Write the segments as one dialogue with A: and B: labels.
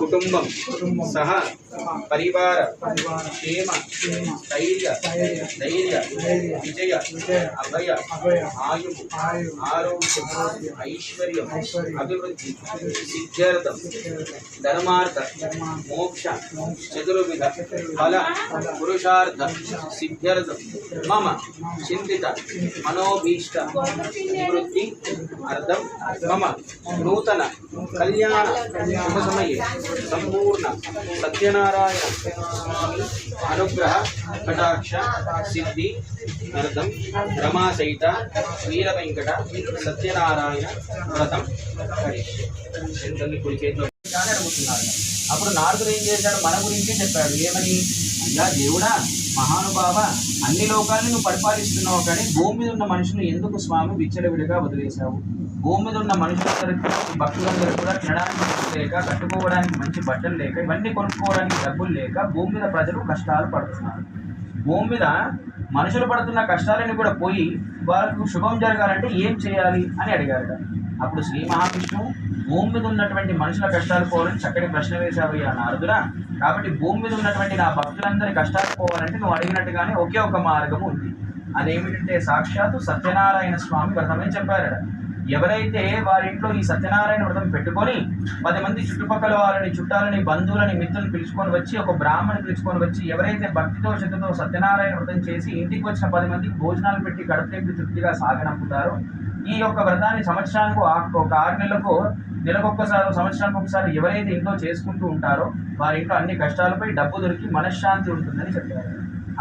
A: కుటుంబం సహ పరివార క్షేమ స్థైర్య ధైర్య విజయ అభయ ఆయు ఆరోగ్య ఐశ్వర్యం అభివృద్ధి సిద్ధ్యర్థం ధర్మార్థ మోక్ష చతుర్విధ ఫల పురుషార్థ సిద్ధ్యర్థం మమ చింతిత మనోభీష్ట నివృత్తి అర్థం మమ నూతన కళ్యాణ శుభ సమయే సంపూర్ణ సత్యనారాయణ స్వామి అనుగ్రహ కటాక్ష సిద్ధి అర్థం రమా సహిత వీర వెంకట సత్యనారాయణ వ్రతం కుడి చేతిలో అడుగుతున్నారు. అప్పుడు నారదుడు ఏం చేశాడు? మన గురించి చెప్పాడు. ఏమని? అయ్యా దేవుడా, మహానుభావ, అన్ని లోకాలను నువ్వు పరిపాలిస్తున్నావు, కానీ భూమి మీద ఉన్న మనుషులు ఎందుకు స్వామి విచ్చలవిడిగా వదిలేశావు? భూమి మీద ఉన్న మనుషులందరికీ, భక్తులందరూ కూడా తినడానికి లేక, కట్టుకోవడానికి మంచి బట్టలు లేక, ఇవన్నీ కొనుక్కోవడానికి డబ్బులు లేక భూమి మీద ప్రజలు కష్టాలు పడుతున్నారు. భూమి మీద మనుషులు పడుతున్న కష్టాలని కూడా పోయి వాళ్ళకు శుభం జరగాలంటే ఏం చేయాలి అని అడిగారట. అప్పుడు శ్రీ మహావిష్ణువు భూమి మీద ఉన్నటువంటి మనుషుల కష్టాలు పోవాలని చక్కటి ప్రశ్న వేశావయ్యా నారదుడా. కాబట్టి భూమి మీద ఉన్నటువంటి నా భక్తులందరి కష్టాలు పోవాలంటే నువ్వు అడిగినట్టుగానే ఒకే ఒక మార్గం ఉంది. అదేమిటంటే సాక్షాత్తు సత్యనారాయణ స్వామి వ్రతమని చెప్పారట. ఎవరైతే వారింట్లో ఈ సత్యనారాయణ వ్రతం పెట్టుకొని 10 మంది చుట్టుపక్కల వాళ్ళని, చుట్టాలని, బంధువులని, మిత్రులను పిలుచుకొని వచ్చి, ఒక బ్రాహ్మణి పిలుచుకొని వచ్చి, ఎవరైతే భక్తితో శ్రద్ధతో సత్యనారాయణ వ్రతం చేసి ఇంటికి వచ్చిన 10 మందికి భోజనాలు పెట్టి గడపేపి తృప్తిగా సాగనంపుతారో, ఈ యొక్క వ్రతాన్ని సంవత్సరానికి ఒక 6 నెలలకు, నెలకొక్కసారి, సంవత్సరానికి ఒకసారి ఎవరైతే ఇంట్లో చేసుకుంటూ ఉంటారో వారి ఇంట్లో అన్ని కష్టాలపై డబ్బు దొరికి మనశ్శాంతి ఉంటుందని చెప్పారు.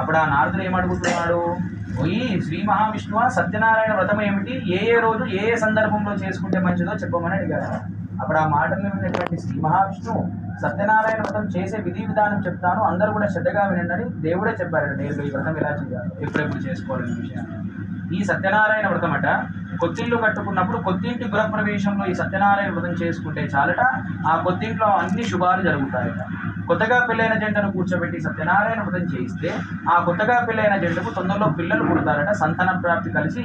A: అప్పుడు ఆ నారదుడు ఏమడుగుతున్నాడు? పోయి శ్రీ మహావిష్ణువ, సత్యనారాయణ వ్రతం ఏమిటి, ఏ రోజు ఏ సందర్భంలో చేసుకుంటే మంచిదో చెప్పమని అడిగారు. అప్పుడు ఆ మాటలు విన్నటువంటి శ్రీ మహావిష్ణువు సత్యనారాయణ వ్రతం చేసే విధి విధానం చెప్తాను, అందరూ కూడా శ్రద్ధగా వినండి దేవుడే చెప్పారు నేరుగా ఈ వ్రతం ఎలా చేయాలి, ఎప్పుడెప్పుడు చేసుకోవాలనే విషయాన్ని. ఈ సత్యనారాయణ వ్రతం అట కొత్తింట్లు కట్టుకున్నప్పుడు కొత్తింటి గృహప్రవేశంలో ఈ సత్యనారాయణ వ్రతం చేసుకుంటే చాలట ఆ కొత్తింట్లో అన్ని శుభాలు జరుగుతాయట. కొత్తగా పెళ్ళైన జంటను కూర్చోబెట్టి సత్యనారాయణ వ్రతం చేయిస్తే ఆ కొత్తగా పెళ్ళైన జంటకు తొందరలో పిల్లలు పుడతారట, సంతాన ప్రాప్తి కలిసి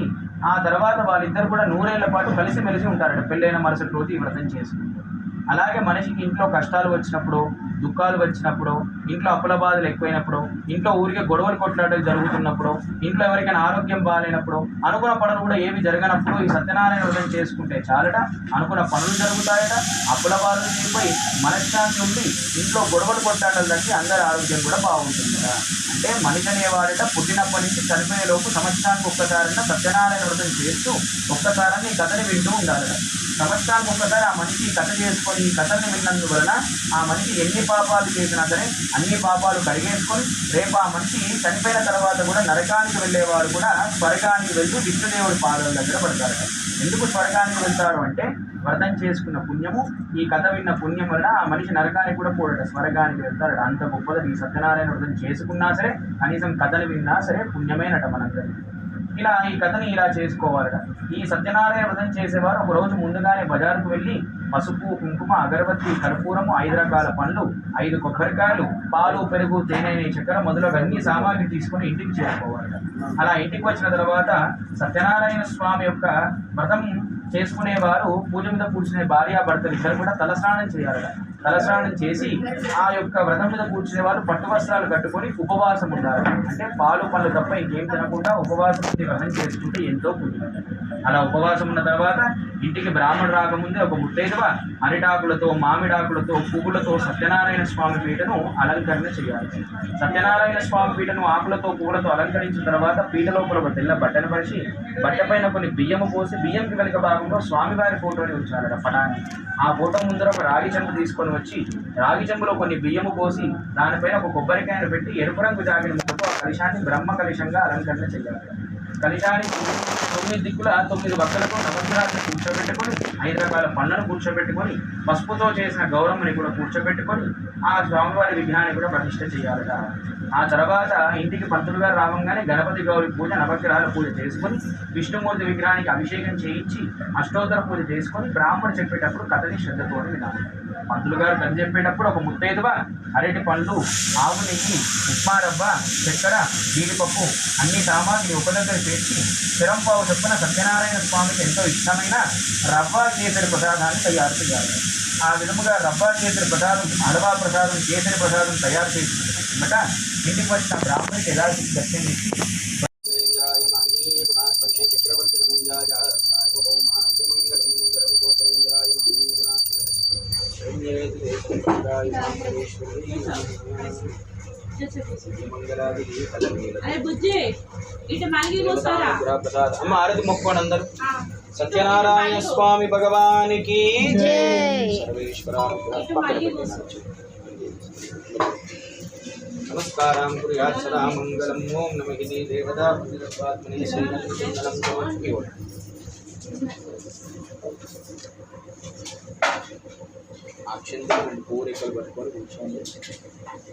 A: ఆ తర్వాత వాళ్ళిద్దరు కూడా 100 ఏళ్ల పాటు కలిసిమెలిసి ఉంటారట పెళ్ళైన మరుసటి రోజు ఈ వ్రతం చేసుకుంటారు. అలాగే మనిషికి ఇంట్లో కష్టాలు వచ్చినప్పుడు, దుఃఖాలు వచ్చినప్పుడు, ఇంట్లో అప్పుల బాధలు ఎక్కువైనప్పుడు, ఇంట్లో ఊరికే గొడవలు కొట్లాటలు జరుగుతున్నప్పుడు, ఇంట్లో ఎవరికైనా ఆరోగ్యం బాగాలేనప్పుడు, అనుకున్న పనులు కూడా ఏమి జరగనప్పుడు ఈ సత్యనారాయణ వ్రతం చేసుకుంటే చాలట అనుకున్న పనులు జరుగుతాయట, అప్పుల బాధలు తీరిపోయి మనశ్శాంతి ఉండి ఇంట్లో గొడవలు కొట్లాటలు తగ్గి అందరి ఆరోగ్యం కూడా బాగుంటుందట. అంటే మనిషి అనేవాడట పుట్టినప్పటి నుంచి చనిపోయే లోపు సంవత్సరానికి ఒక్కసారైనా సత్యనారాయణ వ్రతం చేస్తూ ఒక్కసారని ఈ కథని వింటూ ఉండాలట. సంవత్సరానికి ఒక్కసారి ఆ మనిషి ఈ కథ చేసుకొని ఈ కథని విన్నందువలన ఆ మనిషి ఎన్ని పాపాలు చేసినా సరే అన్ని పాపాలు కడిగేసుకొని రేపు ఆ మనిషి చనిపోయిన తర్వాత కూడా నరకానికి వెళ్ళేవారు కూడా స్వర్గానికి వెళ్తూ విష్ణుదేవుడి పాదాల దగ్గర పడతారట. ఎందుకు స్వర్గానికి వెళ్తారు అంటే వ్రతం చేసుకున్న పుణ్యము, ఈ కథ విన్న పుణ్యం వలన ఆ మనిషి నరకానికి కూడా పోడట, స్వర్గానికి వెళ్తారట. అంత గొప్పది ఈ సత్యనారాయణ వ్రతం చేసుకున్నా సరే, కనీసం కథలు విన్నా సరే పుణ్యమేనట మనందరికీ. ఇలా ఈ కథని ఇలా చేసుకోవాలట. ఈ సత్యనారాయణ వ్రతం చేసేవారు ఒక రోజు ముందుగానే బజారుకు వెళ్ళి పసుపు, కుంకుమ, అగరబత్తి, కర్పూరము, 5 రకాల పండ్లు, 5 కొబ్బరికాయలు, పాలు, పెరుగు, తేనె, చక్కెర మొదలగు అన్ని సామాగ్రి తీసుకొని ఇంటికి చేరుకోవాలట. అలా ఇంటికి వచ్చిన తర్వాత సత్యనారాయణ స్వామి యొక్క వ్రతం చేసుకునేవారు పూజ మీద కూర్చునే భార్యాభర్తలు ఇద్దరు కూడా తలస్నానం చేయాలట. తలస్నానం చేసి ఆ యొక్క వ్రతం మీద కూర్చునే వాళ్ళు పట్టు వస్త్రాలు కట్టుకొని ఉపవాసం ఉండాలి. అంటే పాలు పళ్ళు తప్ప ఇంకేం తినకుండా ఉపవాసం ఉండి వ్రతం చేసుకుంటే ఎంతో పుణ్యం. అలా ఉపవాసం ఉన్న తర్వాత ఇంటికి బ్రాహ్మణుడు రాకముందే ఒక ముత్తైదువ అరిటాకులతో, మామిడాకులతో, పువ్వులతో సత్యనారాయణ స్వామి పీటను అలంకరణ చేయాలి. సత్యనారాయణ స్వామి పీటను ఆకులతో, పువ్వులతో అలంకరించిన తర్వాత పీట లోపల ఒక తెల్ల బట్టను పరిచి బట్టపైన కొన్ని బియ్యము పోసి బియ్యంకి వెనుక భాగంలో స్వామివారి ఫోటోని ఉంచాలట, పటాన్ని. ఆ ఫోటో ముందర ఒక రాగి చెంబు తీసుకొని వచ్చి రాగి చెంబులో కొన్ని బియ్యము పోసి దానిపైన ఒక కొబ్బరికాయను పెట్టి ఎరుపు రంగు జాగిన ముక్కతో ఆ కలశాన్ని బ్రహ్మ కలశంగా అలంకరణ చేయాలి. కలిశానికి 9 దిక్కుల 9 వక్కలతో నవగ్రహాలను కూర్చోబెట్టుకొని 5 రకాల పండ్లను కూర్చోబెట్టుకొని పసుపుతో చేసిన గౌరమ్మని కూడా కూర్చోబెట్టుకొని ఆ స్వామివారి విగ్రహాన్ని కూడా ప్రతిష్ఠ చేయాలట. ఆ తర్వాత ఇంటికి పంతులు గారు రావంగానే గణపతి గౌరి పూజ, నవగ్రహాల పూజ చేసుకొని విష్ణుమూర్తి విగ్రహానికి అభిషేకం చేయించి అష్టోత్తర పూజ చేసుకొని బ్రాహ్మణుడు చెప్పేటప్పుడు కథని శ్రద్ధతో వినాలి. పంతులు గారు కథ చెప్పేటప్పుడు ఒక ముత్తైదువ అరటి పళ్ళు, ఆవు నెయ్యి, ఉప్మా రవ్వ, చక్కెర, జీడిపప్పు అన్ని సామాగ్రి ఒక దగ్గర చేర్చి చిరంపావు చొప్పున సత్యనారాయణ స్వామికి ఎంతో ఇష్టమైన రవ్వ కేసరి ప్రసాదాన్ని తయారు చేయాలి. ఆ విధముగా రవ్వ కేసరి ప్రసాదం, హల్వా ప్రసాదం, కేసరి ప్రసాదం తయారు చేసిన పిమ్మట ఇంటికి వచ్చిన బ్రాహ్మణికి యథాశక్తి దర్శనం ఇచ్చి చక్రవర్తి ధనుంజాయ సార్వభౌమాయ మంగళం మంగళం గోత్రేంద్రాయ అమ్మ ఆరతి మొక్కోండి అందరూ. సత్యనారాయణ స్వామి భగవానికి నమస్కారం కుర్యాత్ సదా మంగళం. ఓం నమః దేవతా పుణ్యత్వాత్మనే శ్రీమంగళం సమర్పి. అక్షంతలు రెండు పూరికలు పట్టుకొని కూర్చోండి.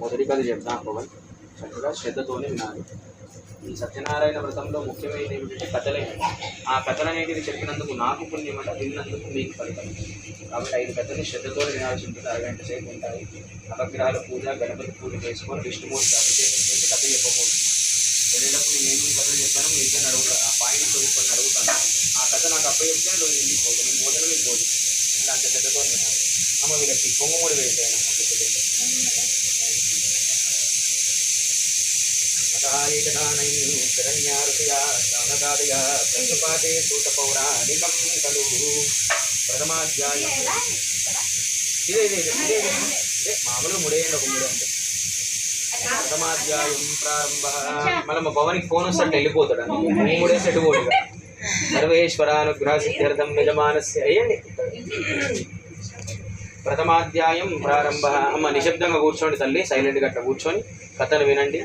A: మొదటి కథ చెప్తాను పవన్, చక్కగా శ్రద్ధతోనే వినాలి. ఈ సత్యనారాయణ వ్రతంలో ముఖ్యమైన ఏమిటంటే కథలే. ఆ కథలు అనేటివి చెప్పినందుకు నాకు పుణ్యం అంట, విన్నందుకు మీకు ఫలితం. కాబట్టి 5 కథలు శ్రద్ధతో వినాల్సి ఉంటుంది. అరగంట సేపు ఉంటాయి. నవగ్రహాల పూజ, గణపతి పూజ చేసుకొని విష్ణుమూర్తి అభిషేకం చేసి కథ చెప్పకూడదు. వెళ్ళేటప్పుడు నేను ఈ కథలు చెప్పాను, మీ ఇద్దరిని అడుగుతాను. ఆ పాయింట్స్ కొన్ని అడుగుతాను. ఆ కథ నాకు అప్పచెప్తే నేను ఇంటికి పోతాను, నేను భోజనం మీకు భోజనం. ఇలా అంత శ్రద్ధతో వినాలి. అమ్మ వీళ్ళకి కొంగుమూడి వేసాను. శరణ్యారుతయా శానదాదయ ప్రస్తుపాటే సూతపౌరాణికం ఖలు ప్రథమాధ్యాయం. ఇదే మామూలుగా ముడేయండి, ఒక ముడి అంటే. ప్రథమాధ్యాయం ప్రారంభ. మళ్ళీ మా భవనికి ఫోన్ వస్తే వెళ్ళిపోతాడు అని మూడే సెట్ పోడుగా. సర్వేశ్వరానుగ్రహ సిద్ధ్యర్థం యజమానస్య అయ్యండి. ప్రథమాధ్యాయం ప్రారంభ. అమ్మ నిశ్శబ్దంగా కూర్చోండి తల్లి, సైలెంట్గా అట్లా కూర్చొని కథను వినండి.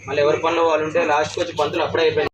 A: మళ్ళీ ఎవరి పనిలో వాళ్ళు ఉంటే లాస్ట్కి వచ్చి పంతులు అప్పుడే అయిపోయింది.